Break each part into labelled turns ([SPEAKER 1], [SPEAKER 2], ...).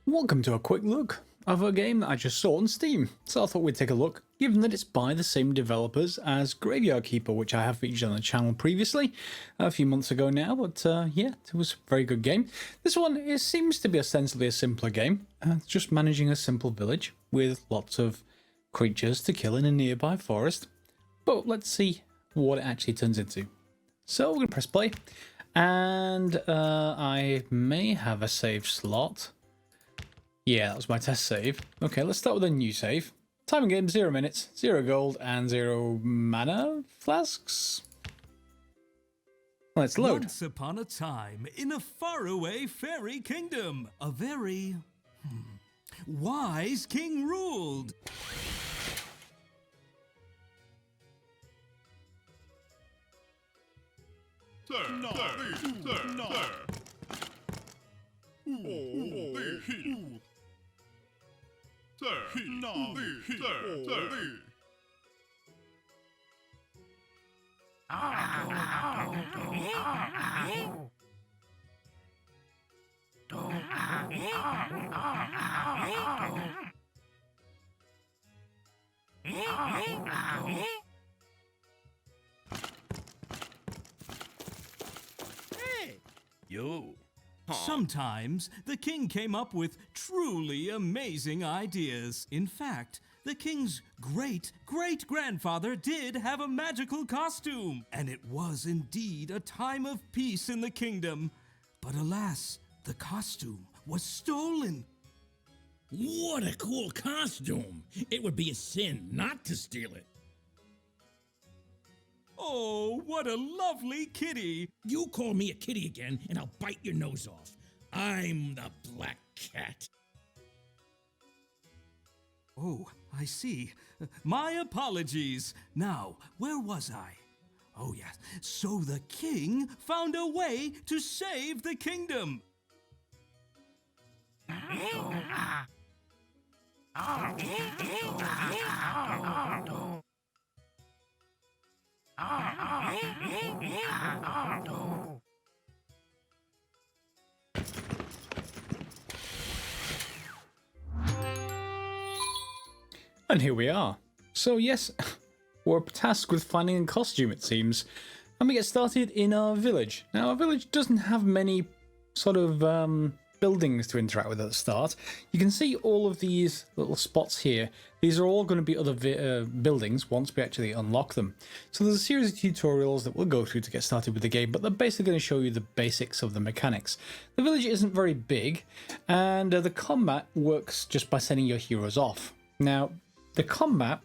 [SPEAKER 1] Welcome to a quick look of a game that I just saw on Steam. So I thought we'd take a look, given that it's by the same developers as Graveyard Keeper, which I have featured on the channel previously, a few months ago now, but yeah, it was a very good game. This one seems to be ostensibly a simpler game, just managing a simple village with lots of creatures to kill in a nearby forest. But let's see what it actually turns into. So we're going to press play, and I may have a save slot. Yeah, that was my test save. Okay, let's start with a new save. Time in game, 0 minutes, 0 gold, and 0 mana flasks. Let's load.
[SPEAKER 2] Once upon a time, in a faraway fairy kingdom, a very wise king ruled. Sometimes the king came up with truly amazing ideas. In fact, the king's great-great-grandfather did have a magical costume, and it was indeed a time of peace in the kingdom. But alas, the costume was stolen.
[SPEAKER 3] What a cool costume! It would be a sin not to steal it.
[SPEAKER 2] Oh, what a lovely kitty!
[SPEAKER 3] You call me a kitty again, and I'll bite your nose off. I'm the Black Cat.
[SPEAKER 2] Oh, I see. My apologies. Now, where was I? Oh, yes. So the king found a way to save the kingdom.
[SPEAKER 1] And here we are. So yes, we're tasked with finding a costume, it seems. And we get started in our village. Now, our village doesn't have many sort of buildings to interact with at the start. You can see all of these little spots here. These are all going to be other buildings once we actually unlock them. So there's a series of tutorials that we'll go through to get started with the game, but they're basically going to show you the basics of the mechanics. The village isn't very big, and the combat works just by sending your heroes off. Now, the combat,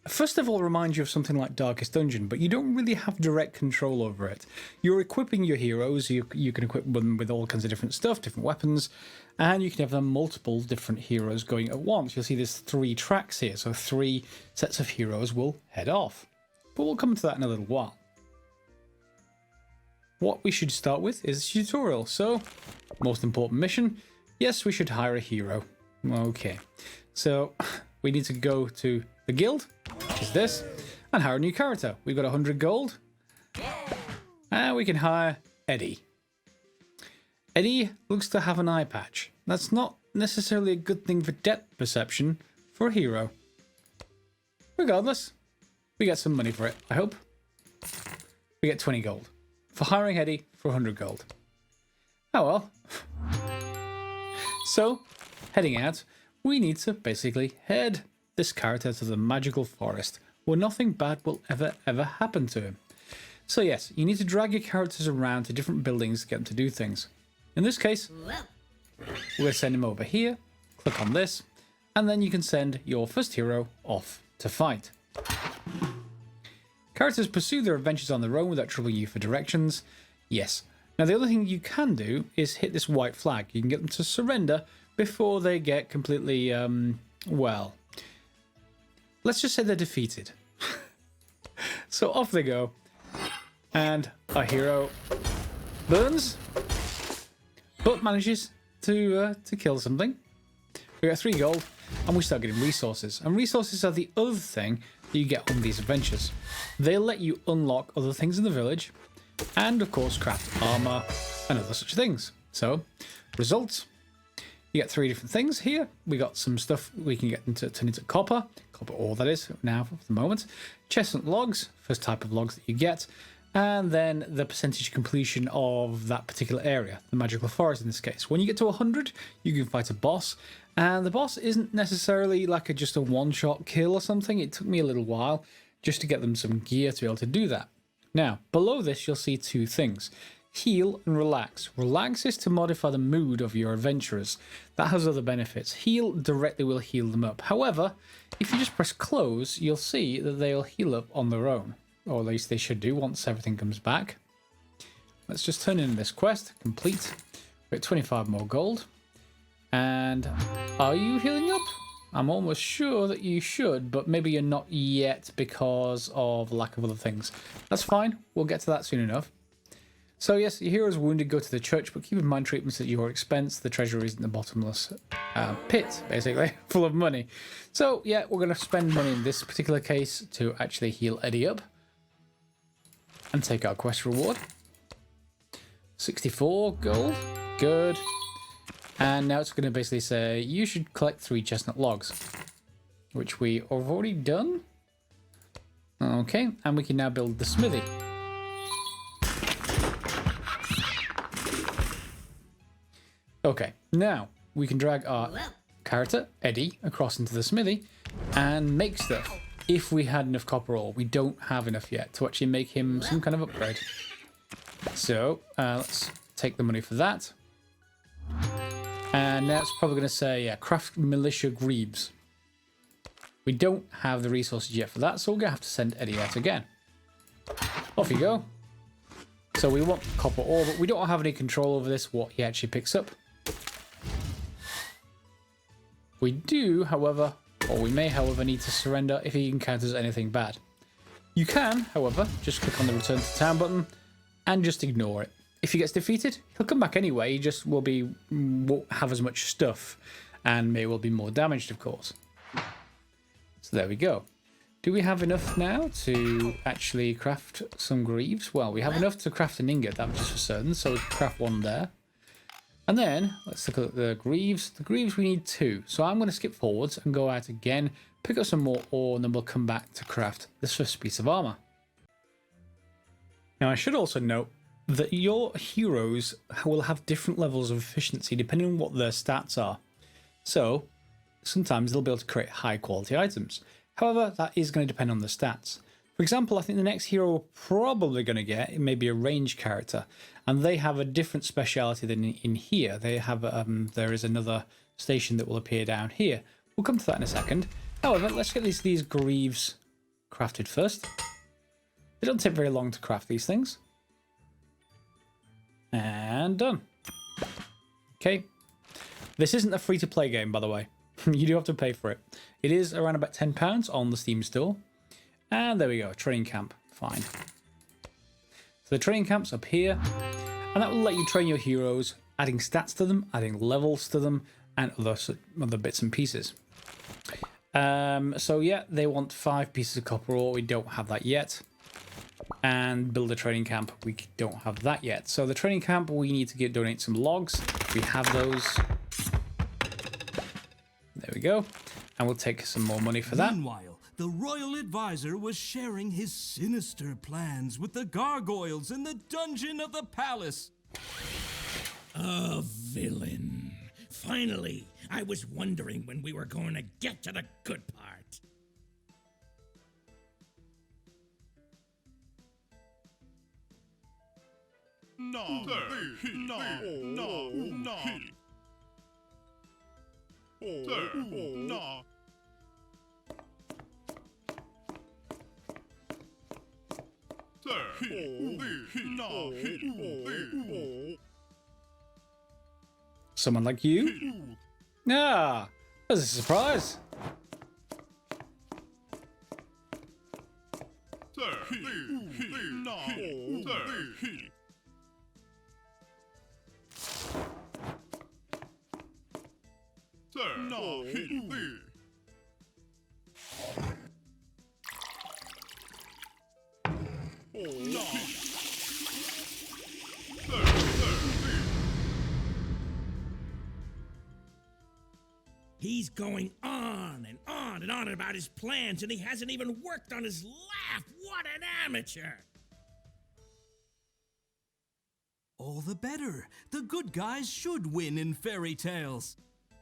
[SPEAKER 1] first of all, reminds you of something like Darkest Dungeon, but you don't really have direct control over it. You're equipping your heroes, you can equip them with all kinds of different stuff, different weapons, and you can have them multiple different heroes going at once. You'll see there's 3 tracks here, so 3 sets of heroes will head off. But we'll come to that in a little while. What we should start with is a tutorial. So, most important mission, yes, we should hire a hero. Okay, so we need to go to the guild, which is this, and hire a new character. We've got 100 gold, and we can hire Eddie. Eddie looks to have an eye patch. That's not necessarily a good thing for depth perception for a hero. Regardless, we get some money for it, I hope. We get 20 gold for hiring Eddie for 100 gold. Oh well. So, heading out, we need to basically head this character to the magical forest where nothing bad will ever happen to him. So yes, you need to drag your characters around to different buildings to get them to do things. In this case, we're going to send him over here, click on this, and then you can send your first hero off to fight. Characters pursue their adventures on their own without troubling you for directions. Yes. Now the other thing you can do is hit this white flag. You can get them to surrender before they get completely, well, let's just say they're defeated. So off they go. And our hero burns, but manages to kill something. We get 3 gold, and we start getting resources. And resources are the other thing that you get on these adventures. They'll let you unlock other things in the village, and of course craft armor and other such things. So, results. You get 3 different things here. We got some stuff we can get into turn into copper ore that is now for the moment. Chestnut logs, first type of logs that you get, and then the percentage completion of that particular area, the magical forest in this case. When you get to 100, you can fight a boss, and the boss isn't necessarily like just a one-shot kill or something. It took me a little while just to get them some gear to be able to do that. Now, below this, you'll see 2 things. Heal and relax. Relax is to modify the mood of your adventurers. That has other benefits. Heal directly will heal them up. However, if you just press close, you'll see that they'll heal up on their own. Or at least they should do once everything comes back. Let's just turn in this quest. Complete. We're at 25 more gold. And are you healing up? I'm almost sure that you should, but maybe you're not yet because of lack of other things. That's fine. We'll get to that soon enough. So yes, your hero is wounded, go to the church, but keep in mind treatments at your expense. The treasure isn't the bottomless pit, basically, full of money. So yeah, we're going to spend money in this particular case to actually heal Eddie up. And take our quest reward. 64 gold. Good. And now it's going to basically say, you should collect 3 chestnut logs. Which we have already done. Okay, and we can now build the smithy. Okay, now we can drag our character, Eddie, across into the smithy and make stuff. If we had enough copper ore, we don't have enough yet to actually make him some kind of upgrade. So let's take the money for that. And now it's probably going to say, yeah, craft militia greaves. We don't have the resources yet for that, so we're going to have to send Eddie out again. Off you go. So we want copper ore, but we don't have any control over this, what he actually picks up. We do, however, or we may, however, need to surrender if he encounters anything bad. You can, however, just click on the return to town button and just ignore it. If he gets defeated, he'll come back anyway. He just won't have as much stuff and may well be more damaged, of course. So there we go. Do we have enough now to actually craft some greaves? Well, we have enough to craft an ingot, that was just for certain, so we can craft 1 there. And then, let's look at the greaves. The greaves we need 2. So I'm going to skip forwards and go out again, pick up some more ore, and then we'll come back to craft this first piece of armor. Now I should also note that your heroes will have different levels of efficiency depending on what their stats are. So, sometimes they'll be able to create high quality items. However, that is going to depend on the stats. For example, I think the next hero we're probably going to get, it may be a ranged character, and they have a different speciality than in here. They have there is another station that will appear down here. We'll come to that in a second. However, let's get these greaves crafted first. They don't take very long to craft these things. And done. Okay. This isn't a free-to-play game, by the way. You do have to pay for it. It is around about £10 on the Steam store. And there we go, training camp. Fine. So the training camp's up here, and that will let you train your heroes, adding stats to them, adding levels to them, and other bits and pieces. So yeah, they want 5 pieces of copper ore. We don't have that yet. And build a training camp. We don't have that yet. So the training camp, we need to donate some logs. We have those. There we go. And we'll take some more money for that.
[SPEAKER 2] Meanwhile, the royal advisor was sharing his sinister plans with the gargoyles in the dungeon of the palace.
[SPEAKER 3] A villain. Finally, I was wondering when we were going to get to the good part.
[SPEAKER 4] No,
[SPEAKER 1] Someone like you? Ah, that's a surprise.
[SPEAKER 3] He's going on and on and on about his plans, and he hasn't even worked on his laugh. What an amateur!
[SPEAKER 2] All the better. The good guys should win in fairy tales.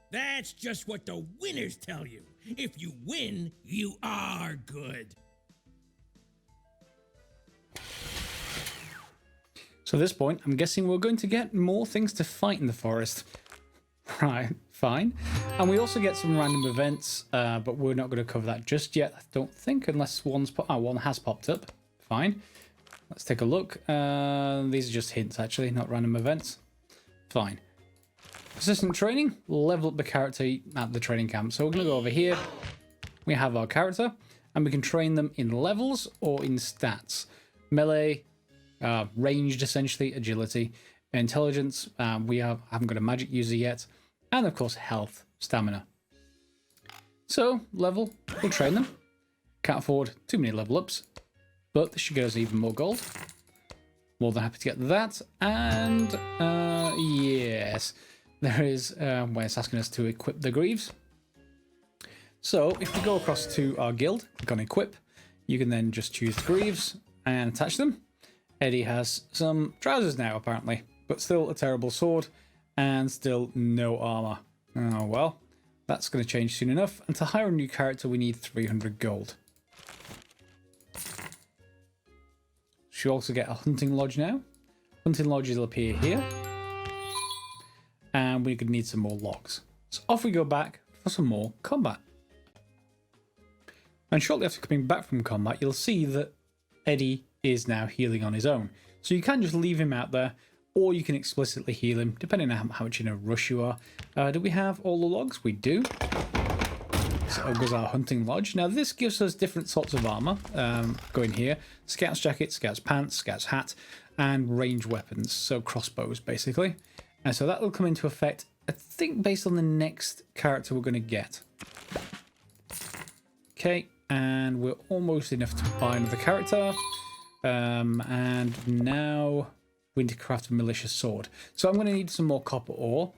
[SPEAKER 3] That's just what the winners tell you. If you win, you are good.
[SPEAKER 1] So at this point, I'm guessing we're going to get more things to fight in the forest. Right, fine. And we also get some random events, but we're not going to cover that just yet, I don't think, unless one has popped up. Fine. Let's take a look. These are just hints, actually, not random events. Fine. Persistent training, level up the character at the training camp. So we're going to go over here. We have our character, and we can train them in levels or in stats. Melee, ranged, essentially, agility, intelligence. We haven't got a magic user yet. And, of course, health, stamina. So, level, we'll train them. Can't afford too many level ups, but this should get us even more gold. More than happy to get that. And, yes, there is where it's asking us to equip the greaves. So, if we go across to our guild, click on equip, you can then just choose the greaves and attach them. Eddie has some trousers now, apparently, but still a terrible sword and still no armor. Oh well, that's going to change soon enough. And to hire a new character, we need 300 gold. She'll also get a hunting lodge now. Hunting lodges will appear here. And we could need some more logs. So off we go back for some more combat. And shortly after coming back from combat, you'll see that Eddie is now healing on his own. So you can just leave him out there, or you can explicitly heal him, depending on how much in a rush you are. Do we have all the logs? We do. So goes our hunting lodge. Now this gives us different sorts of armor. Going here, scout's jacket, scout's pants, scout's hat, and range weapons. So crossbows, basically. And so that will come into effect, I think, based on the next character we're going to get. Okay, and we're almost enough to buy another character. And now we need to craft a malicious sword. So I'm going to need some more copper ore.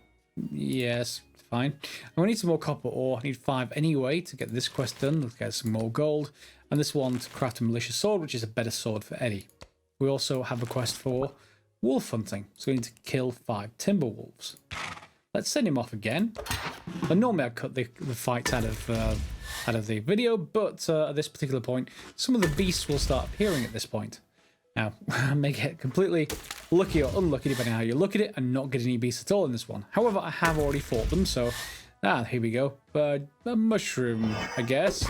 [SPEAKER 1] Yes, fine. I'm going to need some more copper ore. I need 5 anyway to get this quest done. Let's get some more gold. And this one to craft a malicious sword, which is a better sword for Eddie. We also have a quest for wolf hunting. So we need to kill 5 timber wolves. Let's send him off again. And normally I'd cut the fights out of the video, but at this particular point, some of the beasts will start appearing at this point. Now, I may get completely lucky or unlucky, depending on how you look at it, and not get any beasts at all in this one. However, I have already fought them, so here we go. A mushroom, I guess.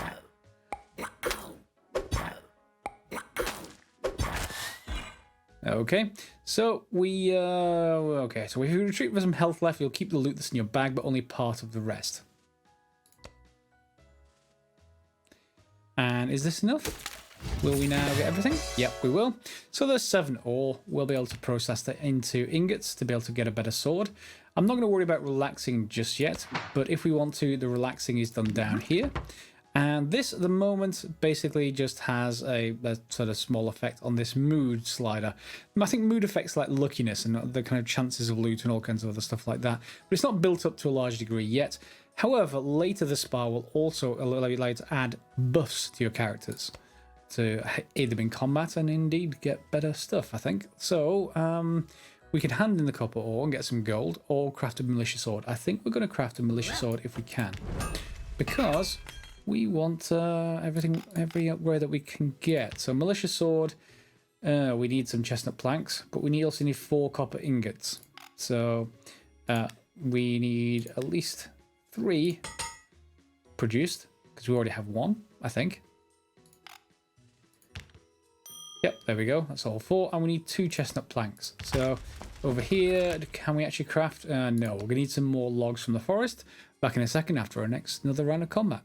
[SPEAKER 1] Okay, so so if you retreat with some health left, you'll keep the loot that's in your bag, but only part of the rest. And is this enough? Will we now get everything? Yep, we will. So there's 7 ore. We'll be able to process that into ingots to be able to get a better sword. I'm not going to worry about relaxing just yet, but if we want to, the relaxing is done down here. And this, at the moment, basically just has a sort of small effect on this mood slider. I think mood affects like luckiness and the kind of chances of loot and all kinds of other stuff like that. But it's not built up to a large degree yet. However, later the spa will also allow you to add buffs to your characters to aid them in combat and indeed get better stuff, I think. So we can hand in the copper ore and get some gold, or craft a malicious sword. I think we're going to craft a malicious sword if we can, because we want everywhere that we can get. So malicious sword, we need some chestnut planks, but we also need 4 copper ingots. So we need at least 3 produced, because we already have 1, I think. Yep, there we go. That's all 4. And we need 2 chestnut planks. So over here, can we actually craft? No, we're going to need some more logs from the forest. Back in a second after another round of combat.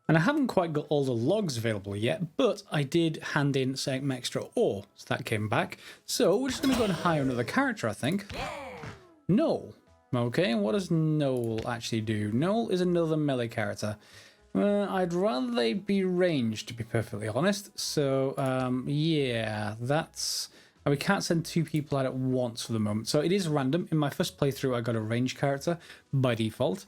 [SPEAKER 1] And I haven't quite got all the logs available yet, but I did hand in some extra ore, so that came back. So we're just going to go and hire another character, I think. Noel. Okay, and what does Noel actually do? Noel is another melee character. I'd rather they be ranged, to be perfectly honest. So, yeah, that's and we can't send 2 people out at once for the moment. So it is random. In my first playthrough, I got a ranged character by default.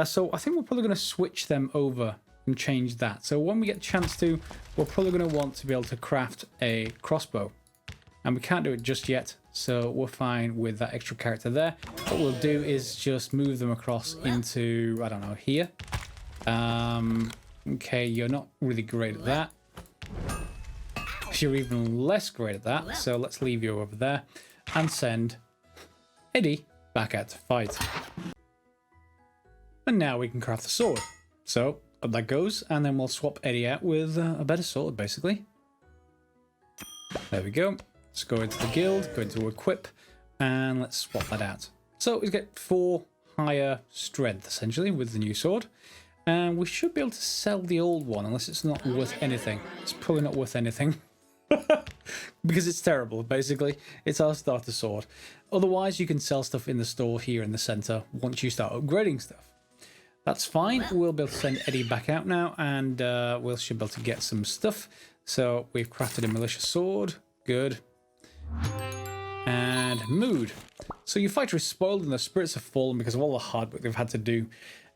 [SPEAKER 1] So I think we're probably going to switch them over and change that. So when we get a chance to, we're probably going to want to be able to craft a crossbow. And we can't do it just yet, so we're fine with that extra character there. What we'll do is just move them across into, I don't know, here. Okay, you're not really great at that. You're even less great at that, so let's leave you over there and send Eddie back out to fight. And now we can craft the sword. So up that goes, and then we'll swap Eddie out with a better sword, basically. There we go. Let's go into the guild, go into equip, and let's swap that out. So we get 4 higher strength, essentially, with the new sword. And we should be able to sell the old one, unless it's not worth anything. It's probably not worth anything. Because it's terrible, basically. It's our starter sword. Otherwise, you can sell stuff in the store here in the center once you start upgrading stuff. That's fine. We'll be able to send Eddie back out now, and we should be able to get some stuff. So we've crafted a militia sword. Good. And mood. So your fighter is spoiled and their spirits have fallen because of all the hard work they've had to do.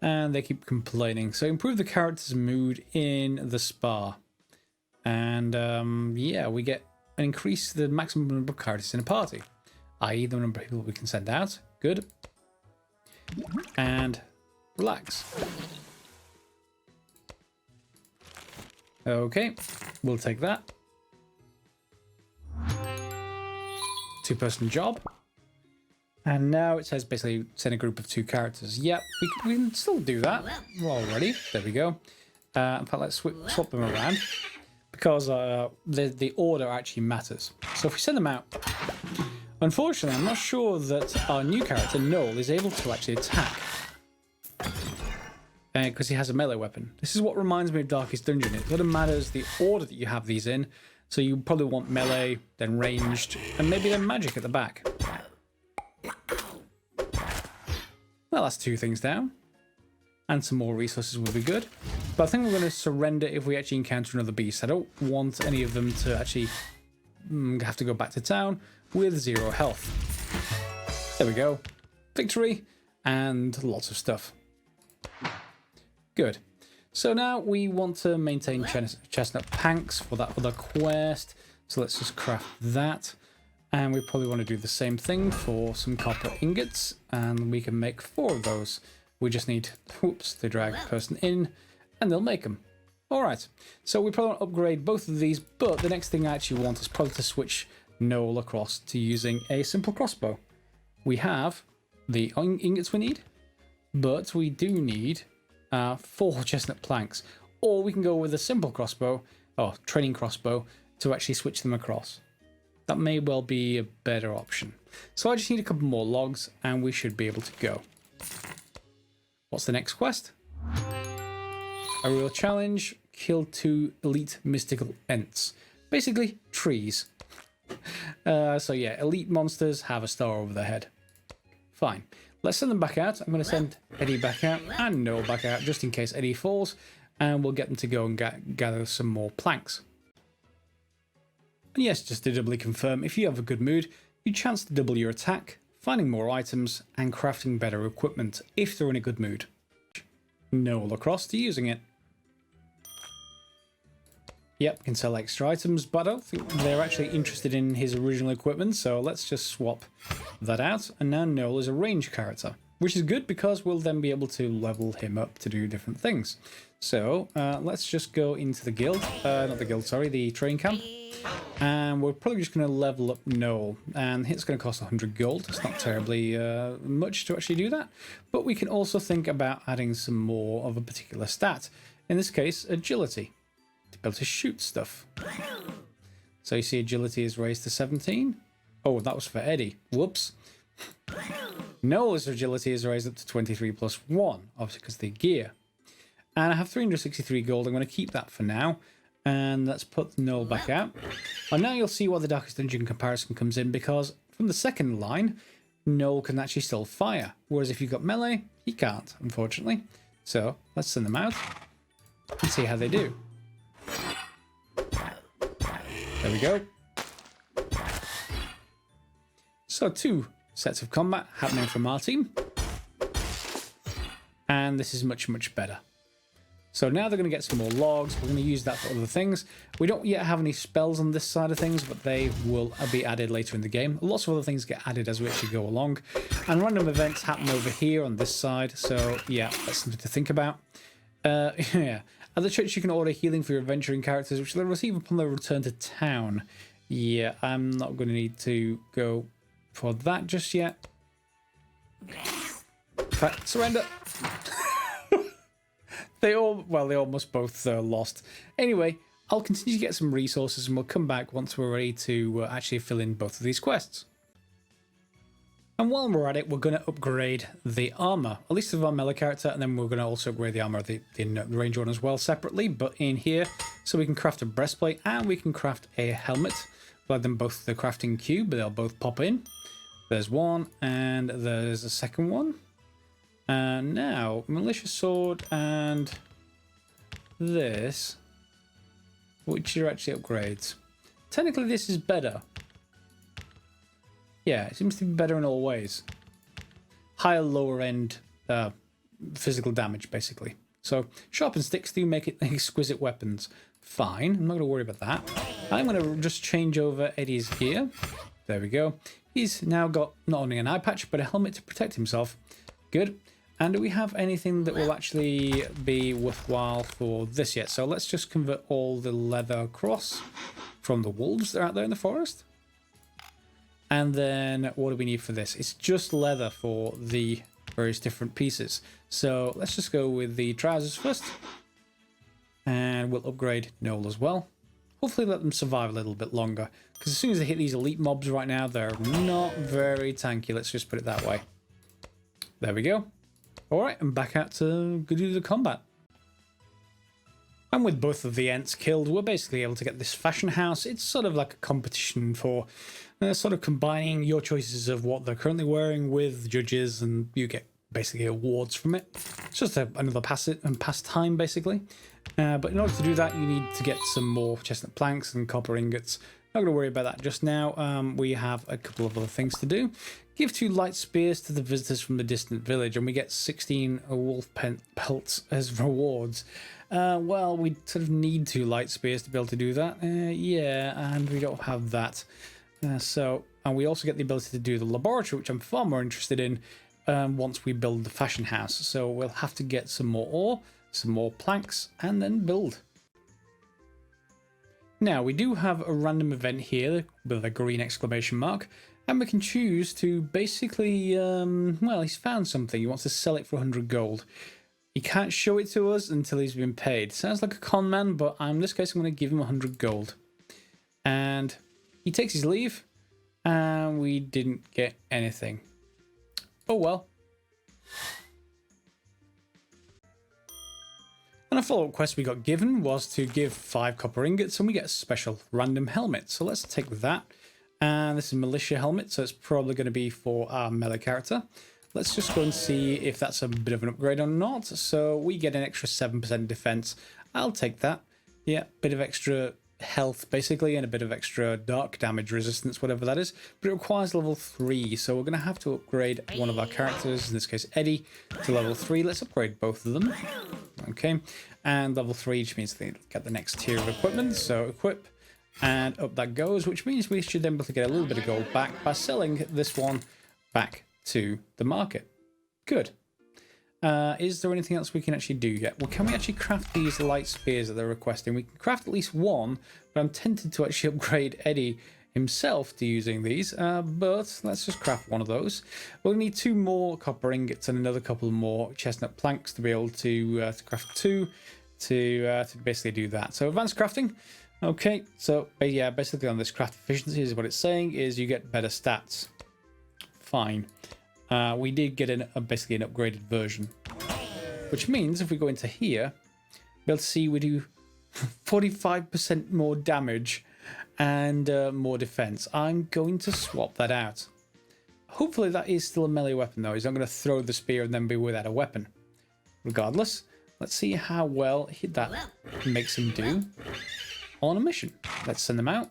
[SPEAKER 1] And they keep complaining. So improve the character's mood in the spa. And yeah, we get an increase the maximum number of characters in a party, i.e. the number of people we can send out. Good. And relax. Okay, we'll take that. 2-person job. And now it says basically send a group of 2 characters. Yep, we can still do that. We're all ready. There we go. In fact, let's swap them around. Because the order actually matters. So if we send them out, unfortunately, I'm not sure that our new character, Noel, is able to actually attack. Because he has a melee weapon. This is what reminds me of Darkest Dungeon. It sort of matters the order that you have these in. So you probably want melee, then ranged, and maybe then magic at the back. Well, that's 2 things down. And some more resources will be good. But I think we're going to surrender if we actually encounter another beast. I don't want any of them to actually have to go back to town with 0 health. There we go. Victory and lots of stuff. Good. So now we want to maintain chestnut planks for that other quest. So let's just craft that. And we probably want to do the same thing for some copper ingots. And we can make 4 of those. We just need, whoops, to drag the person in, and they'll make them. All right, so we probably want to upgrade both of these, but the next thing I actually want is probably to switch Noel across to using a simple crossbow. We have the ingots we need, but we do need 4 chestnut planks, or we can go with a simple crossbow, or training crossbow, to actually switch them across. That may well be a better option. So I just need a couple more logs, and we should be able to go. What's the next quest? A real challenge. Kill 2 elite mystical ents. Basically, trees. So yeah, elite monsters have a star over their head. Fine. Let's send them back out. I'm going to send Eddie back out and Noel back out just in case Eddie falls. And we'll get them to go and gather some more planks. And yes, just to doubly confirm, if you have a good mood, you chance to double your attack, finding more items, and crafting better equipment if they're in a good mood. Noel across to using it. Yep, can sell extra items, but I don't think they're actually interested in his original equipment, so let's just swap that out. And now Noel is a ranged character, which is good because we'll then be able to level him up to do different things. So let's just go into the guild, not the guild, sorry, the training camp. And we're probably just going to level up Noel, and it's going to cost 100 gold. It's not terribly much to actually do that, but we can also think about adding some more of a particular stat. In this case, agility, to be able to shoot stuff. So you see agility is raised to 17. Oh, that was for Eddie. Whoops. Noel's agility is raised up to 23 plus 1, obviously because of the gear. And I have 363 gold. I'm going to keep that for now. And let's put Noel back out. And now you'll see why the Darkest Dungeon comparison comes in, because from the second line, Noel can actually still fire. Whereas if you've got melee, he can't, unfortunately. So let's send them out and see how they do. There we go. So 2 sets of combat happening from our team. And this is much, much better. So now they're going to get some more logs. We're going to use that for other things. We don't yet have any spells on this side of things, but they will be added later in the game. Lots of other things get added as we actually go along. And random events happen over here on this side. So yeah, that's something to think about. Yeah. At the church, you can order healing for your adventuring characters, which they'll receive upon their return to town. Yeah, I'm not going to need to go for that just yet. In fact, surrender. They almost both lost. Anyway, I'll continue to get some resources and we'll come back once we're ready to actually fill in both of these quests. And while we're at it, we're going to upgrade the armor, at least of our melee character, and then we're going to also upgrade the armor of the range one as well separately, but in here, so we can craft a breastplate and we can craft a helmet. We'll add them both to the crafting cube, but they'll both pop in. There's one, and there's a second one. And now, militia sword and this, which are actually upgrades. Technically, this is better. Yeah, it seems to be better in all ways. Higher, lower end physical damage, basically. So, sharpened sticks do make it exquisite weapons. Fine, I'm not going to worry about that. I'm going to just change over Eddie's gear. There we go. He's now got not only an eye patch, but a helmet to protect himself. Good. And do we have anything that will actually be worthwhile for this yet? So let's just convert all the leather across from the wolves that are out there in the forest. And then what do we need for this? It's just leather for the various different pieces. So let's just go with the trousers first. And we'll upgrade Noel as well. Hopefully let them survive a little bit longer. Because as soon as they hit these elite mobs right now, they're not very tanky. Let's just put it that way. There we go. Alright, I'm back out to do the combat. And with both of the Ents killed, we're basically able to get this fashion house. It's sort of like a competition for sort of combining your choices of what they're currently wearing with judges, and you get basically awards from it. It's just another pastime, basically. But in order to do that, you need to get some more chestnut planks and copper ingots. Not going to worry about that just now. We have a couple of other things to do. Give 2 light spears to the visitors from the distant village, and we get 16 wolf pelts as rewards. Well, we sort of need 2 light spears to be able to do that. Yeah, and we don't have that. And we also get the ability to do the laboratory, which I'm far more interested in once we build the fashion house. So we'll have to get some more ore, some more planks, and then build. Now, we do have a random event here with a green exclamation mark. And we can choose to basically, well, he's found something. He wants to sell it for 100 gold. He can't show it to us until he's been paid. Sounds like a con man, but in this case, I'm going to give him 100 gold. And he takes his leave, and we didn't get anything. Oh well. And a follow-up quest we got given was to give 5 copper ingots, and we get a special random helmet. So let's take that. And this is a militia helmet, so it's probably going to be for our melee character. Let's just go and see if that's a bit of an upgrade or not. So we get an extra 7% defense. I'll take that. Yeah, bit of extra health, basically, and a bit of extra dark damage resistance, whatever that is. But it requires level 3, so we're going to have to upgrade one of our characters, in this case Eddie, to level 3. Let's upgrade both of them. Okay, and level 3 just means they get the next tier of equipment, so equip. And up that goes, which means we should then be able to get a little bit of gold back by selling this one back to the market. Good. Is there anything else we can actually do yet? Well, can we actually craft these light spears that they're requesting? We can craft at least one, but I'm tempted to actually upgrade Eddie himself to using these. But let's just craft one of those. We'll need 2 more copper ingots and another couple more chestnut planks to be able to craft 2 to basically do that. So advanced crafting. Okay, so yeah, basically on this craft efficiency is what it's saying is you get better stats. Fine. We did get basically an upgraded version, which means if we go into here, we'll be able to see we do 45% more damage and more defense. I'm going to swap that out. Hopefully that is still a melee weapon though. He's not going to throw the spear and then be without a weapon. Regardless, let's see how well that makes him do on a mission. Let's send them out.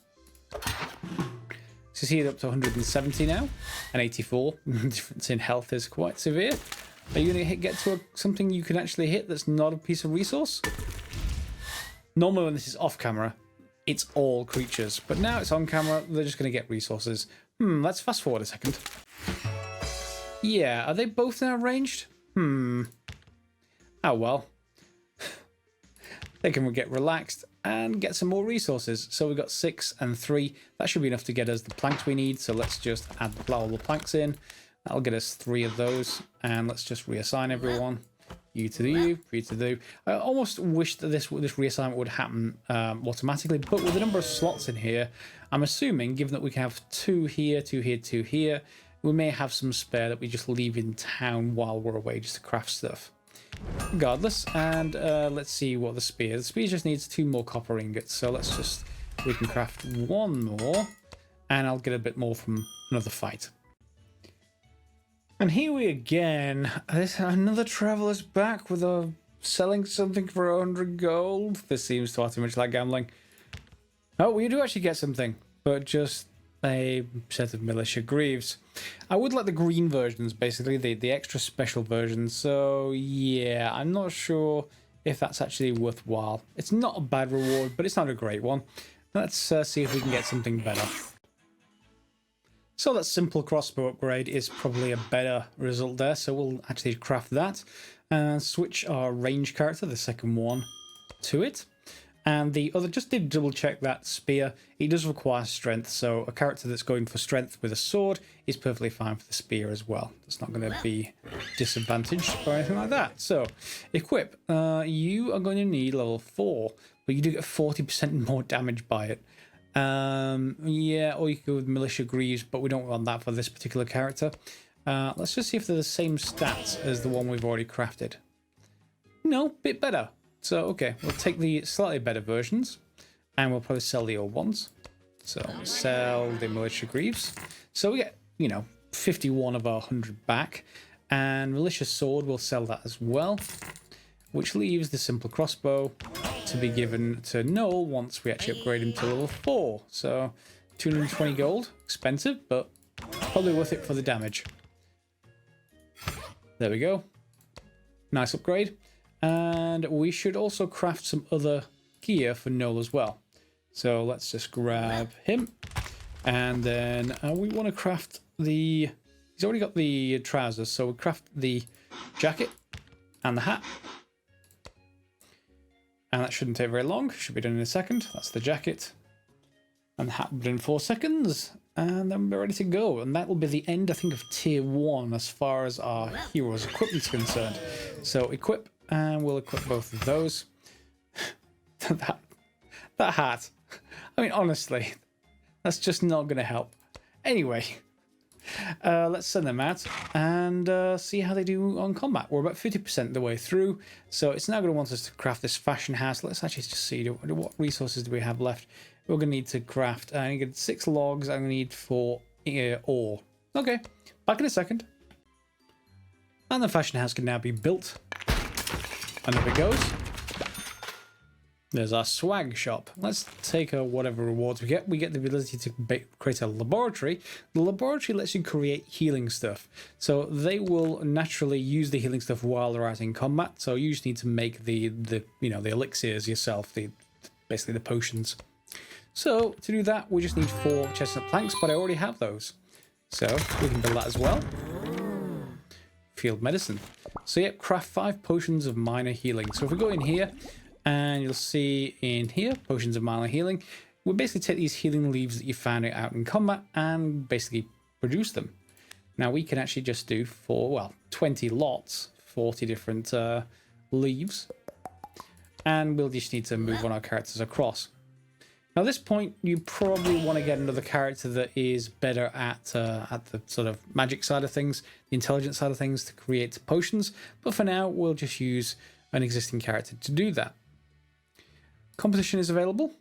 [SPEAKER 1] So see it up to 170 now, and 84. The difference in health is quite severe. Are you going to get to something you can actually hit that's not a piece of resource? Normally when this is off camera, it's all creatures, but now it's on camera, they're just going to get resources. Let's fast forward a second. Yeah, are they both now ranged? Oh well. They can get relaxed and get some more resources. So we've got 6 and 3. That should be enough to get us the planks we need. So let's just add all the planks in. That'll get us 3 of those. And let's just reassign everyone. You to do you, you to do. I almost wish that this reassignment would happen automatically, but with the number of slots in here, I'm assuming, given that we can have 2 here, 2 here, 2 here, we may have some spare that we just leave in town while we're away just to craft stuff. Regardless, and let's see what the spear. The spear just needs 2 more copper ingots, so we can craft 1 more, and I'll get a bit more from another fight. And here we again. Another traveler's back with selling something for 100 gold. This seems far too much like gambling. Oh, we do actually get something, but just a set of militia greaves. I would like the green versions, basically, the extra special versions. So yeah, I'm not sure if that's actually worthwhile. It's not a bad reward, but it's not a great one. Let's see if we can get something better. So that simple crossbow upgrade is probably a better result there. So we'll actually craft that and switch our range character, the second one, to it. And the other, just did double check that spear. It does require strength. So a character that's going for strength with a sword is perfectly fine for the spear as well. It's not going to be disadvantaged or anything like that. So equip. You are going to need level 4, but you do get 40% more damage by it. Yeah, or you could go with militia greaves, but we don't want that for this particular character. Let's just see if they're the same stats as the one we've already crafted. No, bit better. So okay, we'll take the slightly better versions, and we'll probably sell the old ones. So sell the militia greaves. So we get, 51 of our 100 back, and militia sword, we'll sell that as well, which leaves the simple crossbow to be given to Noel once we actually upgrade him to level 4. So 220 gold, expensive, but probably worth it for the damage. There we go. Nice upgrade. And we should also craft some other gear for Noel as well. So let's just grab him. And then we want to craft the... He's already got the trousers, so we'll craft the jacket and the hat. And that shouldn't take very long. Should be done in a second. That's the jacket. And the hat will be done in 4 seconds. And then we're ready to go. And that will be the end, I think, of tier 1 as far as our heroes' equipment is concerned. So equip, and we'll equip both of those. that hat. I mean, honestly, that's just not going to help. Anyway, let's send them out and see how they do on combat. We're about 50% the way through, so it's now going to want us to craft this fashion house. Let's actually just see what resources do we have left. We're going to need to craft. I need 6 logs. I'm going to need 4 ore. Okay, back in a second. And the fashion house can now be built. And up it goes. There's our swag shop. Let's take whatever rewards we get. We get the ability to create a laboratory. The laboratory lets you create healing stuff. So they will naturally use the healing stuff while they're out in combat. So you just need to make the elixirs yourself, basically the potions. So to do that, we just need 4 chestnut planks, but I already have those. So we can build that as well. Field medicine. So yeah, craft 5 potions of minor healing. So if we go in here, and you'll see in here, potions of minor healing. We basically take these healing leaves that you found out in combat and basically produce them. Now we can actually just do 20 lots, 40 different leaves. And we'll just need to move on our characters across. Now at this point, you probably want to get another character that is better at the sort of magic side of things, the intelligence side of things to create potions. But for now, we'll just use an existing character to do that. Competition is available.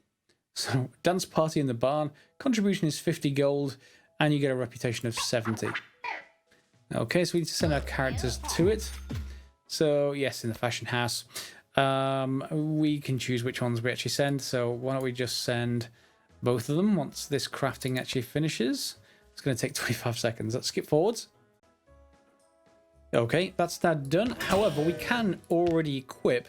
[SPEAKER 1] So dance party in the barn. Contribution is 50 gold, and you get a reputation of 70. Okay, so we need to send our characters to it. So yes, in the fashion house. We can choose which ones we actually send. So why don't we just send both of them once this crafting actually finishes. It's going to take 25 seconds. Let's skip forwards. Okay, that's that done. However, we can already equip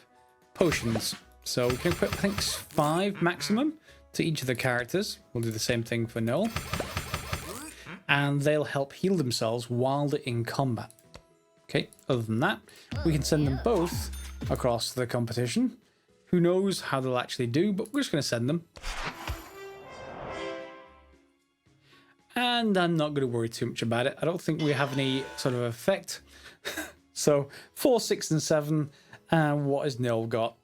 [SPEAKER 1] potions. So we can equip, I think, 5 maximum to each of the characters. We'll do the same thing for Noel. And they'll help heal themselves while they're in combat. Okay, other than that, we can send them both across the competition. Who knows how they'll actually do, but we're just going to send them. And I'm not going to worry too much about it. I don't think we have any sort of effect. So 4, 6, and 7. And what has Noel got?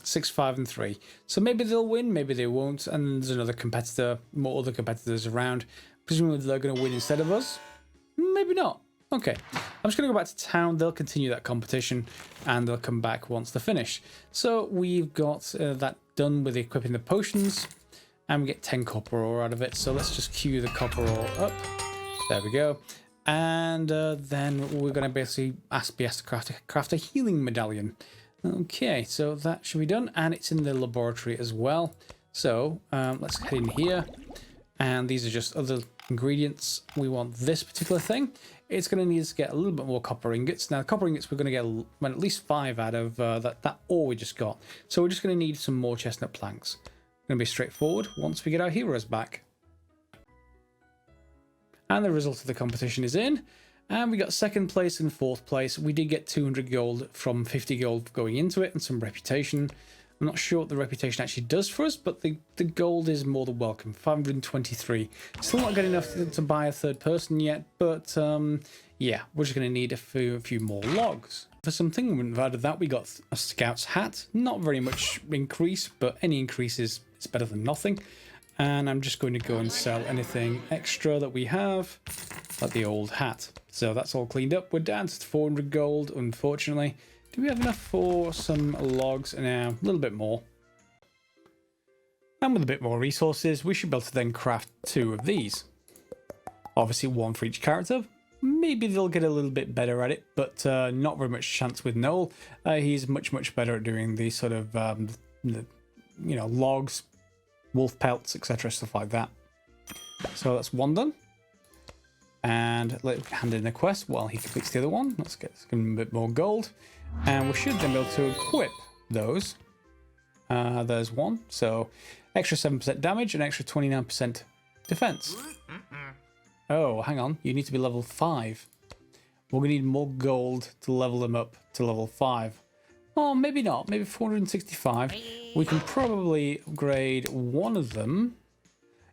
[SPEAKER 1] 6, 5, and 3. So maybe they'll win, maybe they won't. And there's another competitor, more other competitors around. Presumably they're going to win instead of us. Maybe not. Okay, I'm just going to go back to town. They'll continue that competition and they'll come back once they're finished. So we've got that done with equipping the potions. And we get 10 copper ore out of it. So let's just queue the copper ore up. There we go. And then we're going to basically be asked to craft a healing medallion. Okay, so that should be done. And it's in the laboratory as well. So let's head in here. And these are just other ingredients. We want this particular thing. It's going to need us to get a little bit more copper ingots. Now, copper ingots, we're going to get at least 5 out of that ore we just got. So we're just going to need some more chestnut planks. Going to be straightforward once we get our heroes back. And the result of the competition is in. And we got 2nd place and 4th place. We did get 200 gold from 50 gold going into it and some reputation. I'm not sure what the reputation actually does for us, but the gold is more than welcome. 523. Still not good enough to buy a 3rd person yet, but yeah, we're just going to need a few more logs. For something, when we've added that, we got a scout's hat. Not very much increase, but any increase is better than nothing. And I'm just going to go and sell anything extra that we have, like the old hat. So that's all cleaned up. We're down to 400 gold, unfortunately. Do we have enough for some logs? Now, a little bit more. And with a bit more resources, we should be able to then craft 2 of these. Obviously 1 for each character. Maybe they'll get a little bit better at it, but not very much chance with Noel. He's much better at doing the sort of, logs, wolf pelts, etc., stuff like that. So that's 1 done. And let's hand in the quest while he completes the other one. Let's give him a bit more gold. And we should then be able to equip those. There's 1. So extra 7% damage and extra 29% defense. Oh, hang on. You need to be level 5. We're going to need more gold to level them up to level 5. Oh, maybe not. Maybe 465. We can probably upgrade 1 of them.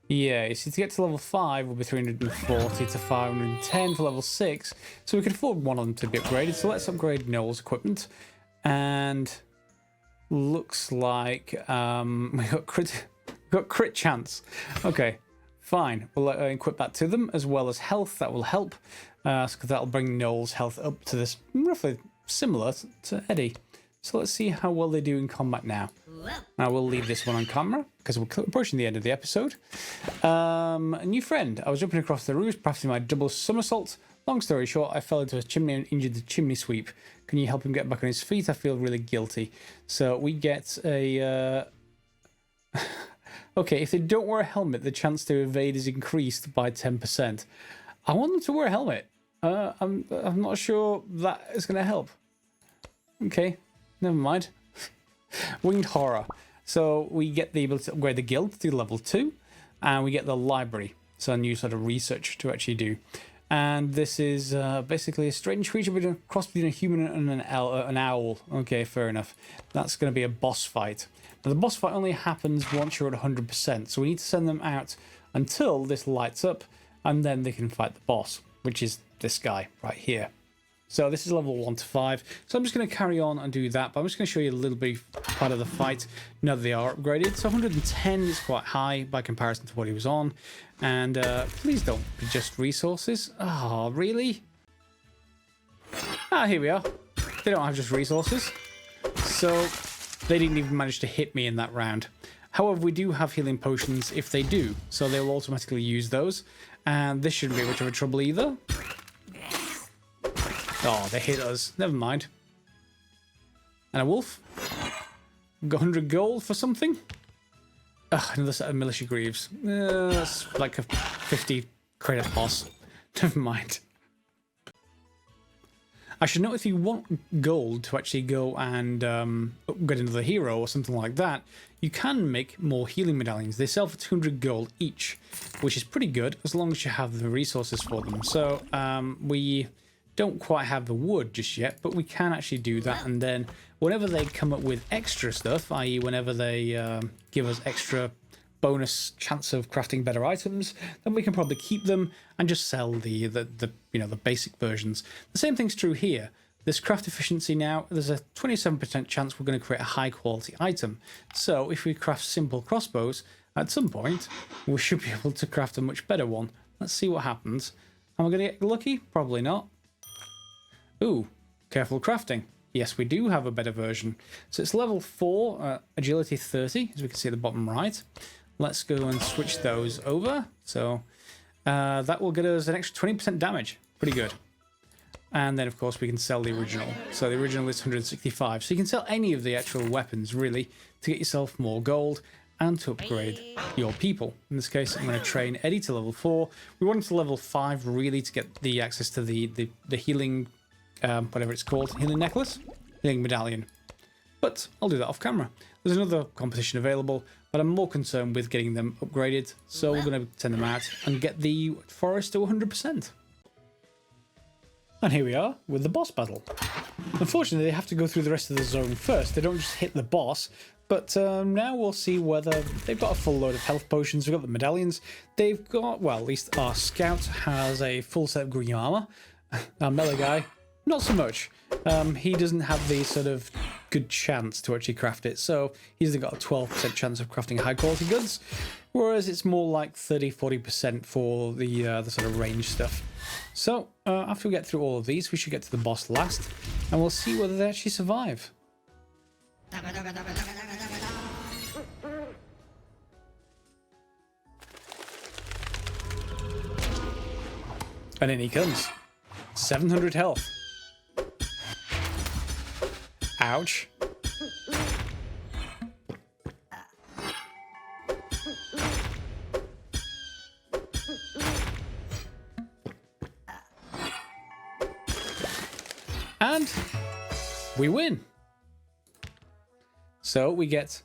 [SPEAKER 1] Yeah, you see, to get to level 5 will be 340 to 510 for level 6. So we can afford 1 of them to be upgraded. So let's upgrade Noel's equipment. And looks like we got crit chance. Okay, fine. We'll equip that to them as well as health. That will help. Because that'll bring Noel's health up to this roughly similar to Eddie. So let's see how well they do in combat now. I will leave this one on camera because we're approaching the end of the episode. A new friend. I was jumping across the roof, practicing my double somersault. Long story short, I fell into a chimney and injured the chimney sweep. Can you help him get back on his feet? I feel really guilty. So we get a... Okay, if they don't wear a helmet, the chance to evade is increased by 10%. I want them to wear a helmet. I'm not sure that is going to help. Okay, never mind. Winged Horror. So we get the ability to upgrade the guild to level 2, and we get the library. So a new sort of research to actually do. And this is basically a strange creature between a cross between a human and an owl. Okay, fair enough. That's going to be a boss fight. Now the boss fight only happens once you're at 100%, so we need to send them out until this lights up, and then they can fight the boss, which is this guy right here. So this is level 1 to 5. So I'm just going to carry on and do that. But I'm just going to show you a little bit part of the fight now that they are upgraded. So 110 is quite high by comparison to what he was on. And please don't be just resources. Oh, really? Ah, here we are. They don't have just resources. So they didn't even manage to hit me in that round. However, we do have healing potions if they do. So they will automatically use those. And this shouldn't be much of a trouble either. Oh, they hit us. Never mind. And a wolf. Got 100 gold for something. Another set of militia greaves. That's like a 50 credit loss. Never mind. I should note if you want gold to actually go and upgrade another hero or something like that, you can make more healing medallions. They sell for 200 gold each, which is pretty good as long as you have the resources for them. So we don't quite have the wood just yet, but we can actually do that. And then whenever they come up with extra stuff, i.e. whenever they give us extra bonus chance of crafting better items, then we can probably keep them and just sell the basic versions. The same thing's true here. This craft efficiency now, there's a 27% chance we're going to create a high quality item. So if we craft simple crossbows, at some point we should be able to craft a much better one. Let's see what happens. Am I going to get lucky? Probably not. Ooh, careful crafting. Yes, we do have a better version. So it's level 4, agility 30, as we can see at the bottom right. Let's go and switch those over. So that will get us an extra 20% damage. Pretty good. And then, of course, we can sell the original. So the original is 165. So you can sell any of the actual weapons, really, to get yourself more gold and to upgrade your people. In this case, I'm going to train Eddie to level 4. We want him to level 5, really, to get the access to the healing, whatever it's called, healing necklace? Healing medallion. But I'll do that off camera. There's another competition available, but I'm more concerned with getting them upgraded. So we're going to send them out and get the forest to 100%. And here we are with the boss battle. Unfortunately, they have to go through the rest of the zone first. They don't just hit the boss. But now we'll see whether they've got a full load of health potions. We've got the medallions. They've got, well, at least our scout has a full set of green armor. Our melee guy, not so much. He doesn't have the sort of good chance to actually craft it. So he's only got a 12% chance of crafting high quality goods. Whereas it's more like 30-40% for the sort of range stuff. So after we get through all of these, we should get to the boss last. And we'll see whether they actually survive. And in he comes. 700 health. Ouch. And we win. So we get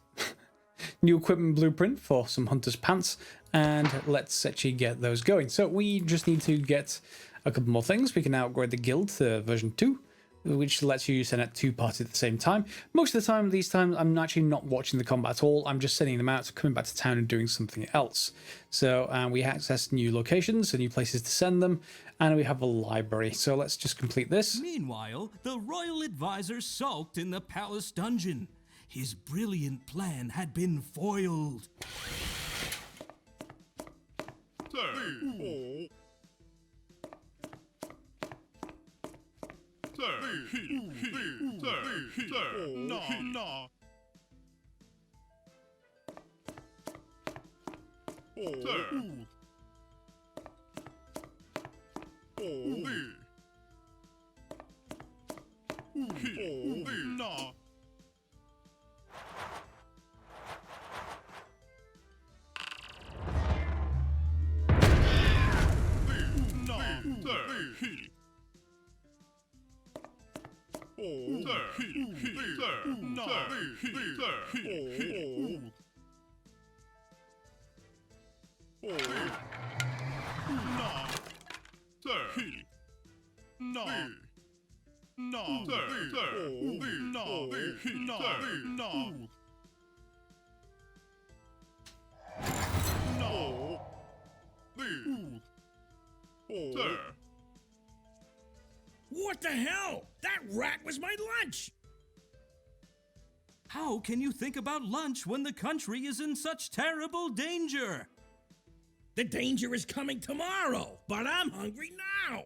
[SPEAKER 1] new equipment blueprint for some hunter's pants, and let's actually get those going. So we just need to get a couple more things. We can now upgrade the guild to version 2, which lets you send out 2 parties at the same time. Most of the time, these times, I'm actually not watching the combat at all. I'm just sending them out, coming back to town and doing something else. So we access new locations and new places to send them, and we have a library. So let's just complete this.
[SPEAKER 2] Meanwhile, the royal advisor sulked in the palace dungeon. His brilliant plan had been foiled.
[SPEAKER 3] What the hell? That rat was my lunch!
[SPEAKER 2] How can you think about lunch when the country is in such terrible danger?
[SPEAKER 3] The danger is coming tomorrow, but I'm hungry now!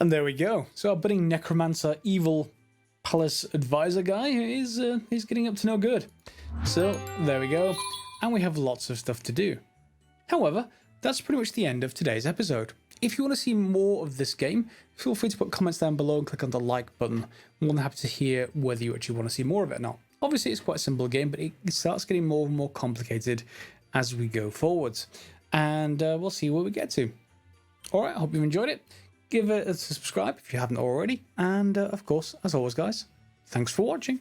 [SPEAKER 1] And there we go. So our budding necromancer, evil palace advisor guy is he's getting up to no good. So there we go. And we have lots of stuff to do. However, that's pretty much the end of today's episode. if you want to see more of this game, feel free to put comments down below and click on the like button. I'm more than happy to hear whether you actually want to see more of it or not. Obviously, it's quite a simple game, but it starts getting more and more complicated as we go forwards. And we'll see where we get to. All right, I hope you've enjoyed it. Give it a subscribe if you haven't already. And of course, as always, guys, thanks for watching.